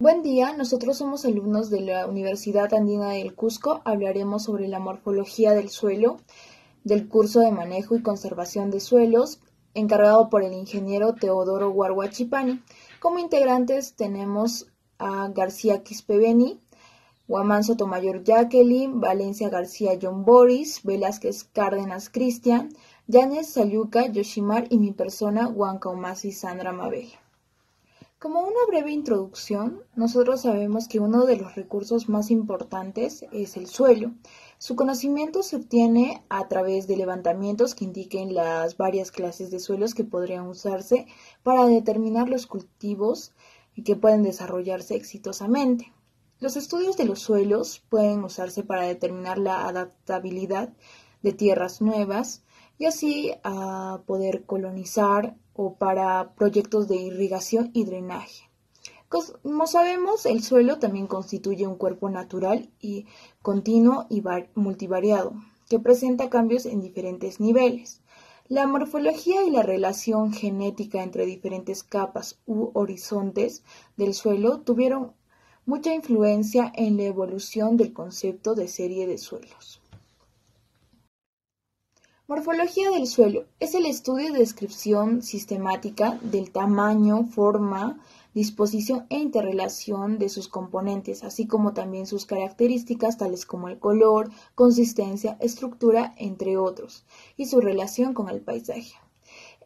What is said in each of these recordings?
Buen día, nosotros somos alumnos de la Universidad Andina del Cusco. Hablaremos sobre la morfología del suelo, del curso de manejo y conservación de suelos, encargado por el ingeniero Teodoro Guarguachipani. Como integrantes tenemos a García Quispebeni, Guamán Sotomayor Jacqueline, Valencia García John Boris, Velázquez Cárdenas Cristian, Yáñez Sayuca Yoshimar y mi persona Huancaumasi Sandra Mabel. Como una breve introducción, nosotros sabemos que uno de los recursos más importantes es el suelo. Su conocimiento se obtiene a través de levantamientos que indiquen las varias clases de suelos que podrían usarse para determinar los cultivos que pueden desarrollarse exitosamente. Los estudios de los suelos pueden usarse para determinar la adaptabilidad de tierras nuevas y así poder colonizar o para proyectos de irrigación y drenaje. Como sabemos, el suelo también constituye un cuerpo natural y continuo y multivariado, que presenta cambios en diferentes niveles. La morfología y la relación genética entre diferentes capas u horizontes del suelo tuvieron mucha influencia en la evolución del concepto de serie de suelos. Morfología del suelo es el estudio y descripción sistemática del tamaño, forma, disposición e interrelación de sus componentes, así como también sus características tales como el color, consistencia, estructura, entre otros, y su relación con el paisaje.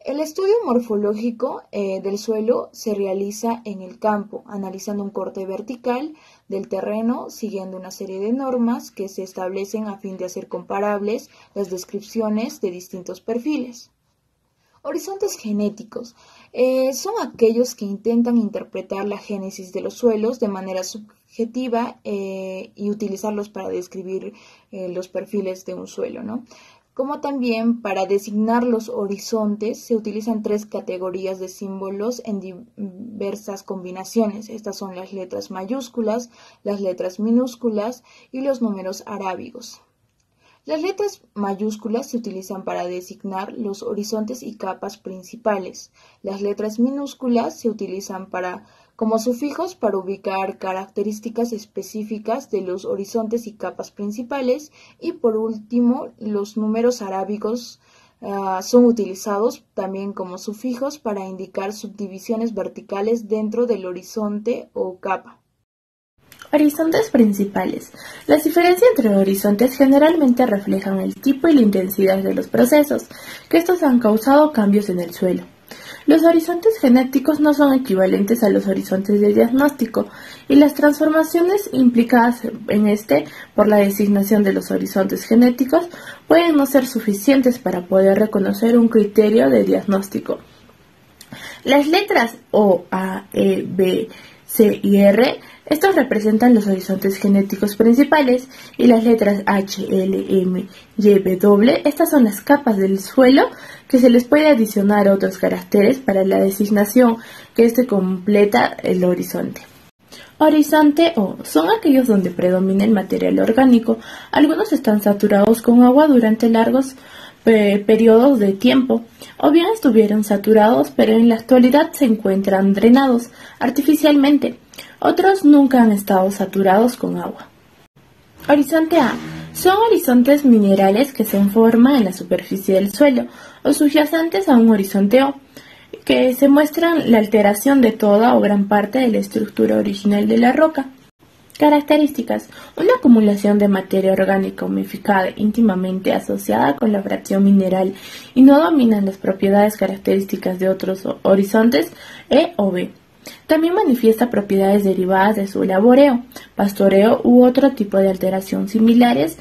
El estudio morfológico del suelo se realiza en el campo, analizando un corte vertical del terreno, siguiendo una serie de normas que se establecen a fin de hacer comparables las descripciones de distintos perfiles. Horizontes genéticos son aquellos que intentan interpretar la génesis de los suelos de manera subjetiva y utilizarlos para describir los perfiles de un suelo, ¿no? Como también para designar los horizontes se utilizan tres categorías de símbolos en diversas combinaciones. Estas son las letras mayúsculas, las letras minúsculas y los números arábigos. Las letras mayúsculas se utilizan para designar los horizontes y capas principales. Las letras minúsculas se utilizan como sufijos para ubicar características específicas de los horizontes y capas principales. Y por último, los números arábigos son utilizados también como sufijos para indicar subdivisiones verticales dentro del horizonte o capa. Horizontes principales. Las diferencias entre horizontes generalmente reflejan el tipo y la intensidad de los procesos, que estos han causado cambios en el suelo. Los horizontes genéticos no son equivalentes a los horizontes de diagnóstico, y las transformaciones implicadas en por la designación de los horizontes genéticos pueden no ser suficientes para poder reconocer un criterio de diagnóstico. Las letras O, A, E, B, C y R, estos representan los horizontes genéticos principales, y las letras H, L, M, Y, W, estas son las capas del suelo que se les puede adicionar otros caracteres para la designación que completa el horizonte. Horizonte O son aquellos donde predomina el material orgánico. Algunos están saturados con agua durante largos periodos de tiempo, o bien estuvieron saturados, pero en la actualidad se encuentran drenados artificialmente. Otros nunca han estado saturados con agua. Horizonte A son horizontes minerales que se forman en la superficie del suelo o subyacentes a un horizonte O, que se muestran la alteración de toda o gran parte de la estructura original de la roca. Características: una acumulación de materia orgánica humificada íntimamente asociada con la fracción mineral y no dominan las propiedades características de otros horizontes E o B. También manifiesta propiedades derivadas de su laboreo, pastoreo u otro tipo de alteración similares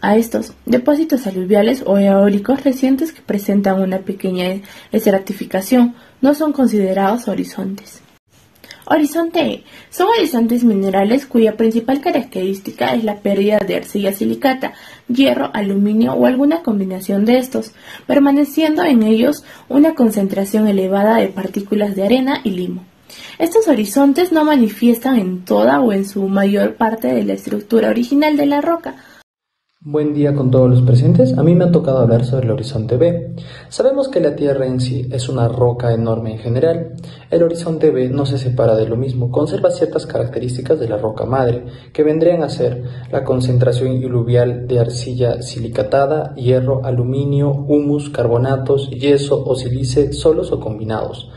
a estos. Depósitos aluviales o eólicos recientes que presentan una pequeña estratificación no son considerados horizontes. Horizonte E son horizontes minerales cuya principal característica es la pérdida de arcilla silicata, hierro, aluminio o alguna combinación de estos, permaneciendo en ellos una concentración elevada de partículas de arena y limo. Estos horizontes no manifiestan en toda o en su mayor parte de la estructura original de la roca. Buen día con todos los presentes. A mí me ha tocado hablar sobre el horizonte B. Sabemos que la Tierra en sí es una roca enorme en general. El horizonte B no se separa de lo mismo, conserva ciertas características de la roca madre, que vendrían a ser la concentración iluvial de arcilla silicatada, hierro, aluminio, humus, carbonatos, yeso o sílice solos o combinados.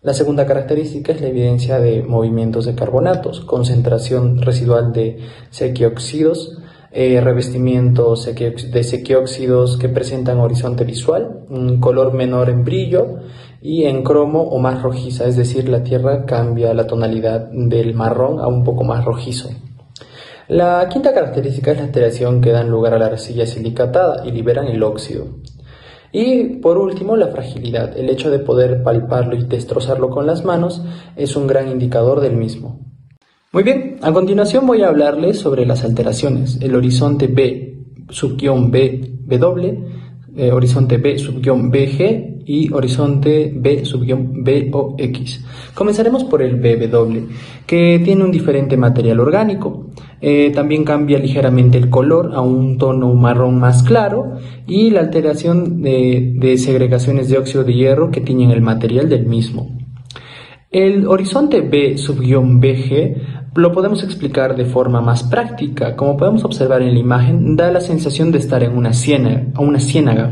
La segunda característica es la evidencia de movimientos de carbonatos, concentración residual de sequióxidos, revestimiento de sequióxidos que presentan horizonte visual, un color menor en brillo y en cromo o más rojiza, es decir, la Tierra cambia la tonalidad del marrón a un poco más rojizo. La quinta característica es la alteración que dan lugar a la arcilla silicatada y liberan el óxido. Y por último, la fragilidad. El hecho de poder palparlo y destrozarlo con las manos es un gran indicador del mismo. Muy bien, a continuación voy a hablarles sobre las alteraciones. El horizonte B subguión BW, horizonte B subguión BG y horizonte B subguión BOX. Comenzaremos por el BW, que tiene un diferente material orgánico. También cambia ligeramente el color a un tono marrón más claro y la alteración de segregaciones de óxido de hierro que tiñen el material del mismo. El horizonte B subguión BG lo podemos explicar de forma más práctica. Como podemos observar en la imagen, da la sensación de estar en una ciénaga.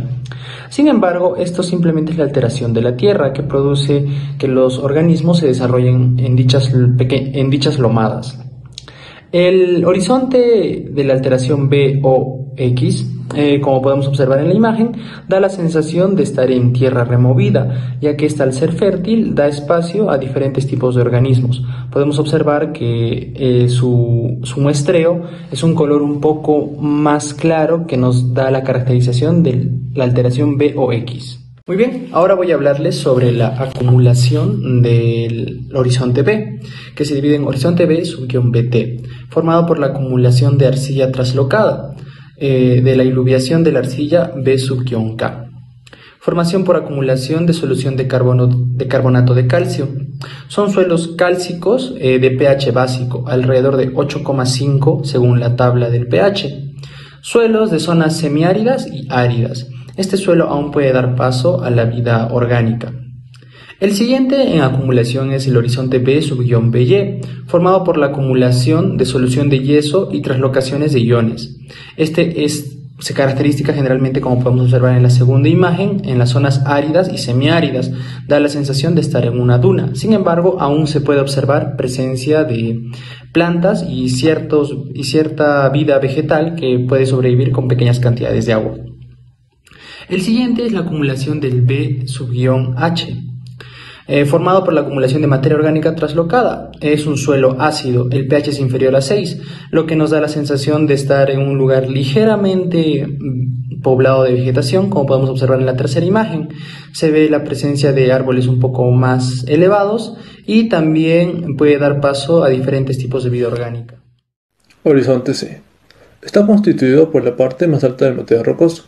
Sin embargo, esto simplemente es la alteración de la Tierra que produce que los organismos se desarrollen en dichas lomadas. El horizonte de la alteración BOX, como podemos observar en la imagen, da la sensación de estar en tierra removida, ya que esta, al ser fértil, da espacio a diferentes tipos de organismos. Podemos observar que su muestreo es un color un poco más claro que nos da la caracterización de la alteración BOX. Muy bien, ahora voy a hablarles sobre la acumulación del horizonte B, que se divide en horizonte B subguión BT, formado por la acumulación de arcilla traslocada, de la iluviación de la arcilla B subguión K. Formación por acumulación de solución de carbonato de calcio. Son suelos cálcicos de pH básico, alrededor de 8,5 según la tabla del pH. Suelos de zonas semiáridas y áridas. Este suelo aún puede dar paso a la vida orgánica. El siguiente en acumulación es el horizonte B subguión BY, formado por la acumulación de solución de yeso y traslocaciones de iones. Se caracteriza generalmente, como podemos observar en la segunda imagen, en las zonas áridas y semiáridas. Da la sensación de estar en una duna. Sin embargo, aún se puede observar presencia de plantas y cierta vida vegetal que puede sobrevivir con pequeñas cantidades de agua. El siguiente es la acumulación del B subguión H, formado por la acumulación de materia orgánica traslocada. Es un suelo ácido, el pH es inferior a 6, lo que nos da la sensación de estar en un lugar ligeramente poblado de vegetación, como podemos observar en la tercera imagen. Se ve la presencia de árboles un poco más elevados y también puede dar paso a diferentes tipos de vida orgánica. Horizonte C. Está constituido por la parte más alta del material rocoso,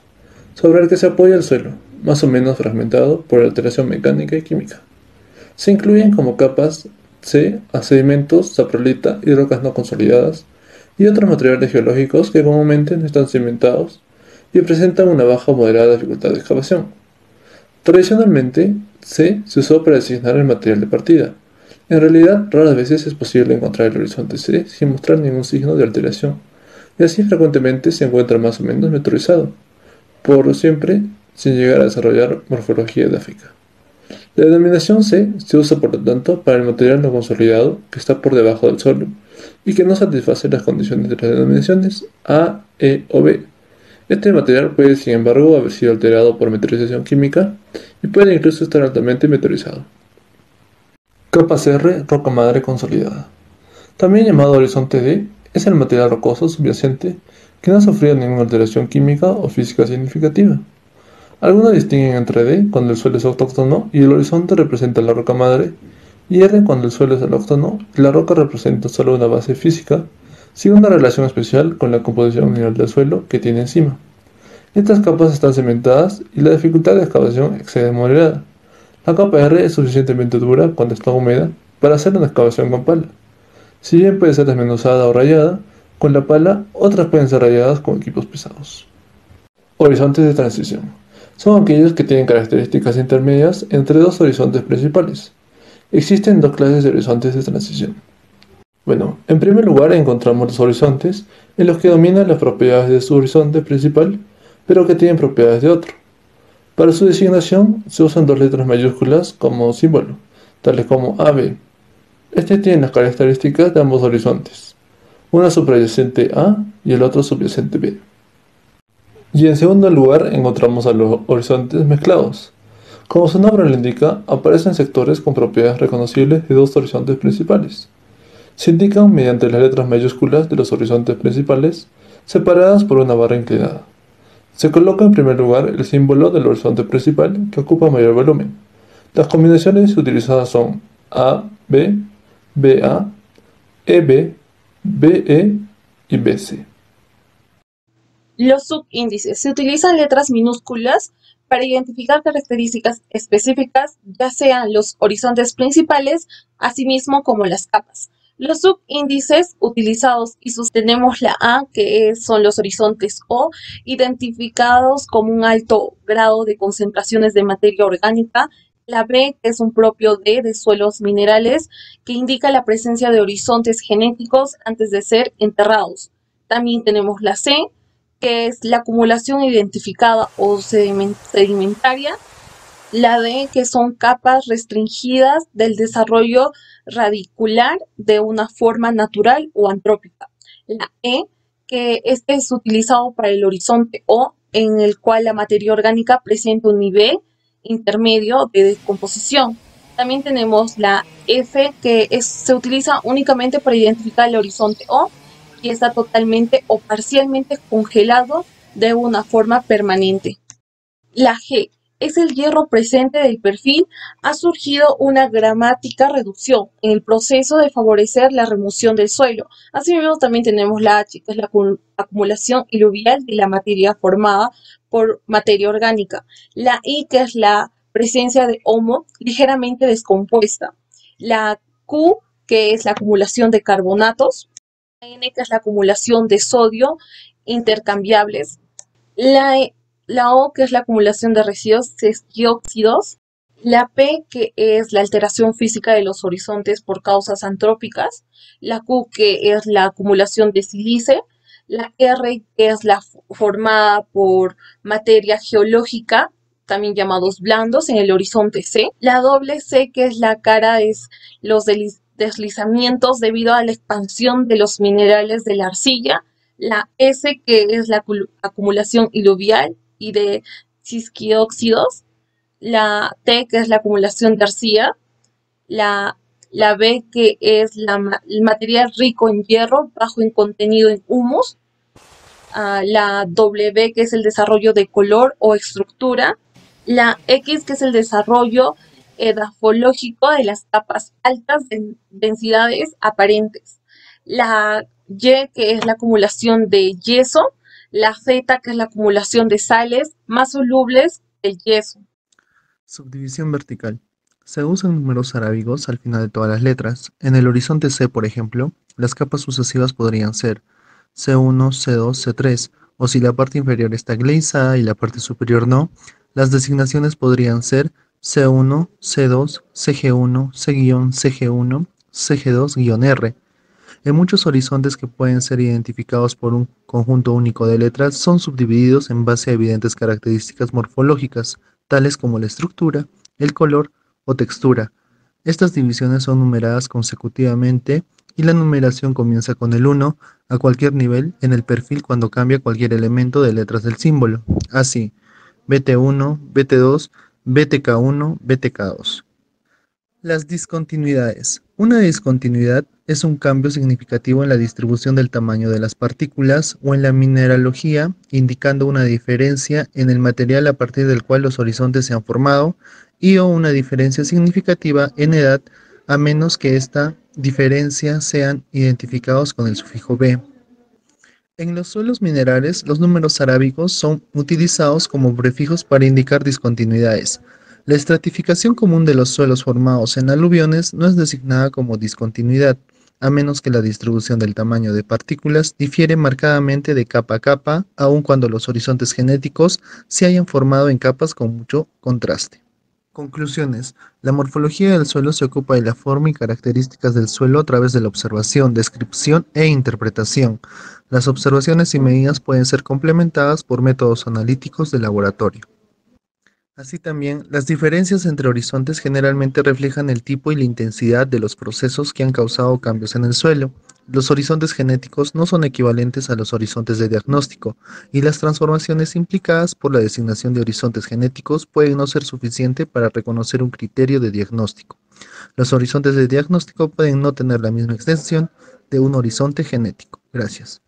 sobre el que se apoya el suelo, más o menos fragmentado por alteración mecánica y química. Se incluyen como capas C a sedimentos, saprolita y rocas no consolidadas, y otros materiales geológicos que comúnmente no están cimentados y presentan una baja o moderada dificultad de excavación. Tradicionalmente, C se usó para designar el material de partida. En realidad, raras veces es posible encontrar el horizonte C sin mostrar ningún signo de alteración, y así frecuentemente se encuentra más o menos meteorizado, por siempre sin llegar a desarrollar morfología edáfica. La denominación C se usa por lo tanto para el material no consolidado que está por debajo del suelo y que no satisface las condiciones de las denominaciones A, E o B. Este material puede, sin embargo, haber sido alterado por meteorización química y puede incluso estar altamente meteorizado. Capa CR, roca madre consolidada. También llamado horizonte D, es el material rocoso subyacente que no ha sufrido ninguna alteración química o física significativa. Algunos distinguen entre D cuando el suelo es autóctono y el horizonte representa la roca madre, y R cuando el suelo es alóctono y la roca representa solo una base física, sin una relación especial con la composición mineral del suelo que tiene encima. Estas capas están cementadas y la dificultad de excavación excede moderada. La capa R es suficientemente dura cuando está húmeda para hacer una excavación con pala. Si bien puede ser desmenuzada o rayada, con la pala, otras pueden ser rayadas con equipos pesados. Horizontes de transición. Son aquellos que tienen características intermedias entre dos horizontes principales. Existen dos clases de horizontes de transición. Bueno, en primer lugar encontramos los horizontes en los que dominan las propiedades de su horizonte principal, pero que tienen propiedades de otro. Para su designación se usan dos letras mayúsculas como símbolo, tales como AB. Este tiene las características de ambos horizontes, una subyacente A y el otro subyacente B. Y en segundo lugar encontramos a los horizontes mezclados. Como su nombre lo indica, aparecen sectores con propiedades reconocibles de dos horizontes principales. Se indican mediante las letras mayúsculas de los horizontes principales, separadas por una barra inclinada. Se coloca en primer lugar el símbolo del horizonte principal que ocupa mayor volumen. Las combinaciones utilizadas son A, B, BA, EB, BE y BC. Los subíndices. Se utilizan letras minúsculas para identificar características específicas, ya sean los horizontes principales, asimismo como las capas. Los subíndices utilizados y tenemos la A, que son los horizontes O, identificados como un alto grado de concentraciones de materia orgánica. La B, que es un propio de suelos minerales, que indica la presencia de horizontes genéticos antes de ser enterrados. También tenemos la C, que es la acumulación identificada o sedimentaria. La D, que son capas restringidas del desarrollo radicular de una forma natural o antrópica. La E, que este es utilizado para el horizonte O, en el cual la materia orgánica presenta un nivel intermedio de descomposición. También tenemos la F, que se utiliza únicamente para identificar el horizonte O y está totalmente o parcialmente congelado de una forma permanente. La G es el hierro presente del perfil. Ha surgido una gramática reducción en el proceso de favorecer la remoción del suelo. Asimismo, también tenemos la H, que es la acumulación iluvial de la materia formada por materia orgánica. La I, que es la presencia de homo ligeramente descompuesta. La Q, que es la acumulación de carbonatos. La N, que es la acumulación de sodio intercambiables. La O, que es la acumulación de residuos esquióxidos. La P, que es la alteración física de los horizontes por causas antrópicas. La Q, que es la acumulación de sílice. La R, que es la formada por materia geológica, también llamados blandos, en el horizonte C. La doble C, que es la cara, es los deslizamientos debido a la expansión de los minerales de la arcilla. La S, que es la acumulación iluvial y de esquióxidos. La T, que es la acumulación de arcilla. La B, que es el material rico en hierro, bajo en contenido en humus. La W, que es el desarrollo de color o estructura. La X, que es el desarrollo edafológico de las capas altas de densidades aparentes. La Y, que es la acumulación de yeso. La Z, que es la acumulación de sales más solubles del yeso. Subdivisión vertical. Se usan números arábigos al final de todas las letras. En el horizonte C, por ejemplo, las capas sucesivas podrían ser C1, C2, C3, o si la parte inferior está glazada y la parte superior no, las designaciones podrían ser C1, C2, CG1, C-CG1, CG2-R. En muchos horizontes que pueden ser identificados por un conjunto único de letras son subdivididos en base a evidentes características morfológicas, tales como la estructura, el color o textura. Estas divisiones son numeradas consecutivamente y la numeración comienza con el 1 a cualquier nivel en el perfil cuando cambia cualquier elemento de letras del símbolo. Así, BT1, BT2, BTK1, BTK2. Las discontinuidades. Una discontinuidad es un cambio significativo en la distribución del tamaño de las partículas o en la mineralogía, indicando una diferencia en el material a partir del cual los horizontes se han formado y o una diferencia significativa en edad, a menos que esta diferencia sean identificados con el sufijo B. En los suelos minerales, los números arábigos son utilizados como prefijos para indicar discontinuidades. La estratificación común de los suelos formados en aluviones no es designada como discontinuidad, a menos que la distribución del tamaño de partículas difiere marcadamente de capa a capa, aun cuando los horizontes genéticos se hayan formado en capas con mucho contraste. Conclusiones. La morfología del suelo se ocupa de la forma y características del suelo a través de la observación, descripción e interpretación. Las observaciones y medidas pueden ser complementadas por métodos analíticos de laboratorio. Así también, las diferencias entre horizontes generalmente reflejan el tipo y la intensidad de los procesos que han causado cambios en el suelo. Los horizontes genéticos no son equivalentes a los horizontes de diagnóstico, y las transformaciones implicadas por la designación de horizontes genéticos pueden no ser suficientes para reconocer un criterio de diagnóstico. Los horizontes de diagnóstico pueden no tener la misma extensión de un horizonte genético. Gracias.